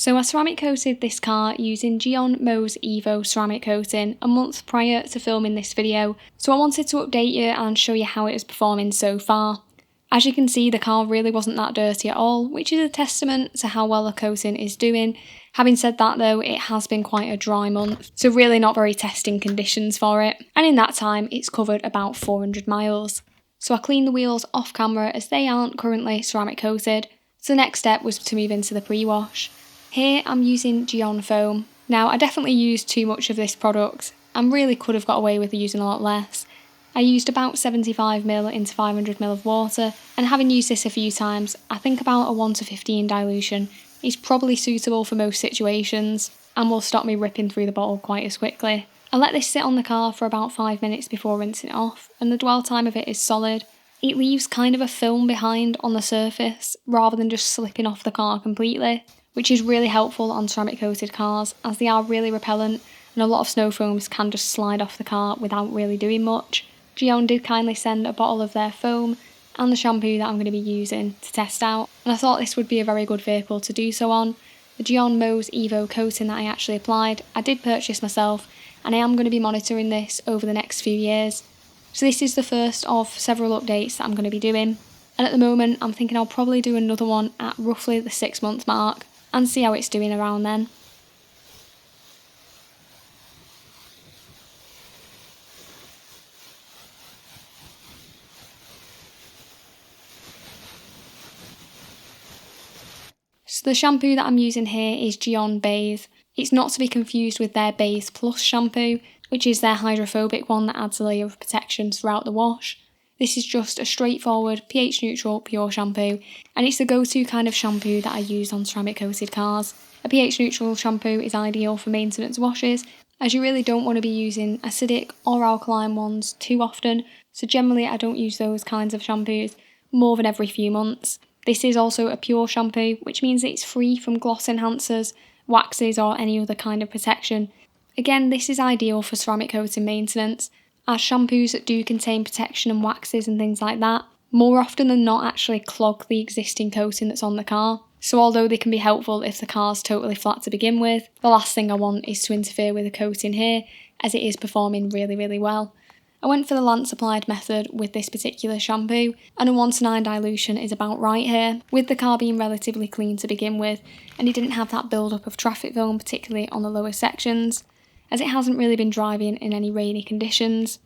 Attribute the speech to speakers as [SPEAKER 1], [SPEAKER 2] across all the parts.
[SPEAKER 1] So I ceramic coated this car using Gyeon Mohs Evo ceramic coating a month prior to filming this video, so I wanted to update you and show you how it is performing so far. As you can see, the car really wasn't that dirty at all, which is a testament to how well the coating is doing. Having said that though, it has been quite a dry month, so really not very testing conditions for it, and in that time it's covered about 400 miles. So I cleaned the wheels off camera as they aren't currently ceramic coated, so the next step was to move into the pre-wash. Here I'm using Gyeon foam. Now I definitely used too much of this product and really could have got away with using a lot less. I used about 75ml into 500ml of water, and having used this a few times, I think about a 1 to 15 dilution is probably suitable for most situations and will stop me ripping through the bottle quite as quickly. I let this sit on the car for about 5 minutes before rinsing it off, and the dwell time of it is solid. It leaves kind of a film behind on the surface rather than just slipping off the car completely, which is really helpful on ceramic coated cars as they are really repellent and a lot of snow foams can just slide off the car without really doing much. Gyeon did kindly send a bottle of their foam and the shampoo that I'm going to be using to test out, and I thought this would be a very good vehicle to do so on. The Gyeon Mohs Evo coating that I actually applied, I did purchase myself, and I am going to be monitoring this over the next few years. So this is the first of several updates that I'm going to be doing, and at the moment I'm thinking I'll probably do another one at roughly the 6-month mark and see how it's doing around then. So the shampoo that I'm using here is Gyeon Bathe. It's not to be confused with their Bathe Plus shampoo, which is their hydrophobic one that adds a layer of protection throughout the wash. This is just a straightforward pH neutral pure shampoo, and it's the go-to kind of shampoo that I use on ceramic coated cars. A pH neutral shampoo is ideal for maintenance washes, as you really don't want to be using acidic or alkaline ones too often, so generally I don't use those kinds of shampoos more than every few months. This is also a pure shampoo, which means it's free from gloss enhancers, waxes or any other kind of protection. Again, this is ideal for ceramic coating maintenance, as shampoos that do contain protection and waxes and things like that more often than not actually clog the existing coating that's on the car. So although they can be helpful if the car's totally flat to begin with, the last thing I want is to interfere with the coating here, as it is performing really well. I went for the lance applied method with this particular shampoo, and a 1 to 9 dilution is about right here, with the car being relatively clean to begin with, and it didn't have that build up of traffic film, particularly on the lower sections, as it hasn't really been driving in any rainy conditions.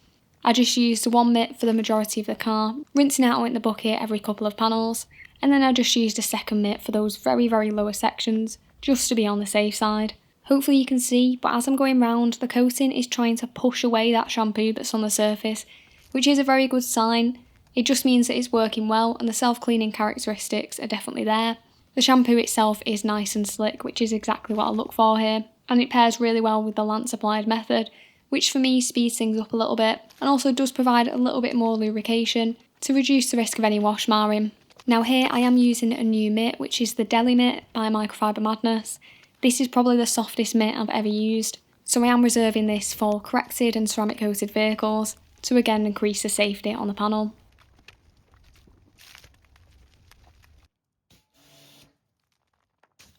[SPEAKER 1] I just used 1 mitt for the majority of the car, rinsing it out in the bucket every couple of panels, and then I just used a 2nd mitt for those very lower sections, just to be on the safe side. Hopefully you can see, but as I'm going round, the coating is trying to push away that shampoo that's on the surface, which is a very good sign. It just means that it's working well and the self-cleaning characteristics are definitely there. The shampoo itself is nice and slick, which is exactly what I look for here, and it pairs really well with the lance applied method, which for me speeds things up a little bit and also does provide a little bit more lubrication to reduce the risk of any wash marring. Now here I am using a new mitt, which is the Deli Mitt by Microfiber Madness. This is probably the softest mitt I've ever used, so I am reserving this for corrected and ceramic coated vehicles to again increase the safety on the panel.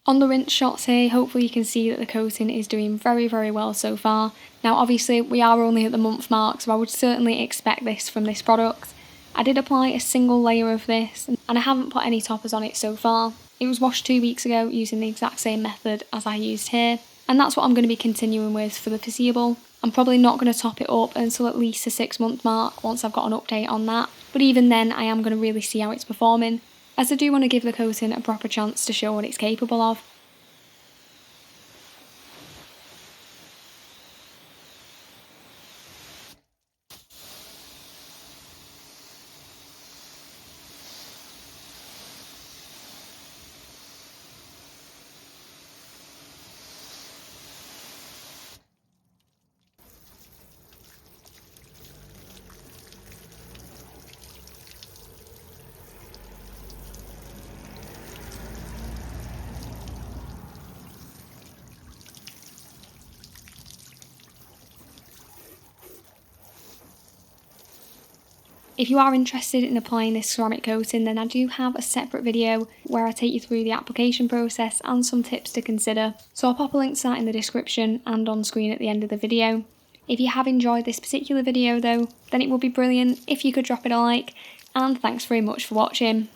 [SPEAKER 1] On the rinse shots here, hopefully you can see that the coating is doing very well so far. Now obviously we are only at the month mark, so I would certainly expect this from this product. I did apply a single layer of this, and I haven't put any toppers on it so far. It was washed 2 weeks ago using the exact same method as I used here, and that's what I'm going to be continuing with for the foreseeable. I'm probably not going to top it up until at least the 6-month mark once I've got an update on that, but even then I am going to really see how it's performing, as I do want to give the coating a proper chance to show what it's capable of. If you are interested in applying this ceramic coating, then I do have a separate video where I take you through the application process and some tips to consider. So I'll pop a link to that in the description and on screen at the end of the video. If you have enjoyed this particular video though, then it would be brilliant if you could drop it a like, and thanks very much for watching.